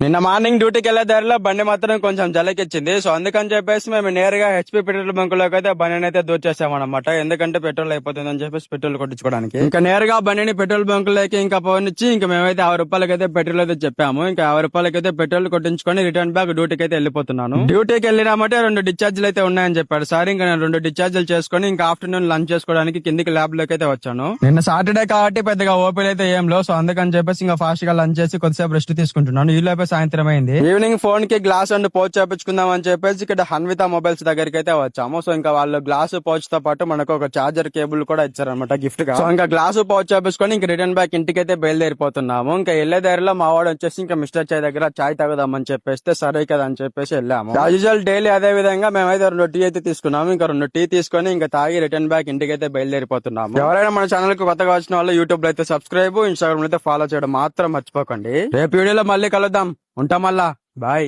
నిన్న మార్నింగ్ డ్యూటీకి వెళ్లే దారిలో బండి మాత్రం కొంచెం జలకెచ్చింది. సో అందుకని చెప్పేసి మేము నేరుగా హెచ్పీ పెట్రోల్ బంక్ లోకి అయితే బండిని అయితే దూర్చేసామన్నమాట. ఎందుకంటే పెట్రోల్ అయిపోతుందని చెప్పేసి పెట్రోల్ కొట్టించుకోవడానికి ఇంకా నేరుగా బండిని పెట్రోల్ బంక్ లోకి ఇంకా పోనిచ్చి ఇంకా మేమైతే 60 రూపాయలకైతే పెట్రోల్ అయితే చెప్పాము. ఇంకా 50 రూపాయలకైతే పెట్రోల్ కొట్టించుకొని రిటర్న్ బ్యాక్ డ్యూటీకి అయితే వెళ్ళిపోతున్నాను. డ్యూటీకి వెళ్ళినామంటే 2 డిశ్చార్జ్లు అయితే ఉన్నాయని చెప్పాడు సార్. ఇంకా నేను 2 డిశ్చార్జ్లు చేసుకుని ఇంకా ఆఫ్టర్నూన్ లంచ్ చేసుకోవడానికి కిందికి ల్యాబ్ లోకి అయితే వచ్చాను. నిన్న సాటర్డే కాబట్టి పెద్దగా ఓపీలు అయితే ఏం లో. సో అందుకని చెప్పేసి ఇంకా ఫాస్ట్ గా లంచ్ చేసి కొద్దిసేపు రెస్ట్ తీసుకుంటున్నాను. ఈ లోపే సాయంత్రం అయింది. ఈవినింగ్ ఫోన్ కి గ్లాస్ అండ్ పౌచ్ చేపించుకుందాం అని చెప్పేసి ఇక్కడ హన్విత మొబైల్స్ దగ్గరికి అయితే వచ్చాము. సో ఇంకా వాళ్ళు గ్లాసు పౌచ్ తో పాటు మనకు ఒక చార్జర్ కేబుల్ కూడా ఇచ్చారనమాట గిఫ్ట్ గా. సో ఇంకా గ్లాసు పౌచ్ చేపించుకొని ఇంకా రిటర్న్ బ్యాక్ ఇంటికి అయితే బయలుదేరిపోతున్నాము. ఇంకా వెళ్లే దారిలో మా వాడు వచ్చేసి ఇంకా మిస్టర్ చాయ్ దగ్గర చాయ్ తాగుదామని చెప్పేస్తే సరే కదా అని చెప్పేసి వెళ్ళాము. యూజువల్ డైలీ అదే విధంగా మేమైతే 2 టీ అయితే తీసుకున్నాము. ఇంకా 2 టీ తీసుకొని ఇంకా తాగి రిటర్న్ బ్యాక్ ఇంటికి అయితే బయలుదేరిపోతున్నాము. ఎవరైనా మన ఛానల్ కు కొత్తగా వచ్చిన వాళ్ళు యూట్యూబ్ లో అయితే సబ్స్క్రైబ్, ఇన్స్టాగ్రామ్ లో అయితే ఫాలో చేయడం మాత్రం మర్చిపోకండి. రేపు వీడియోలో మళ్ళీ కలుద్దాం. ఉంటాం మళ్ళా. బాయ్.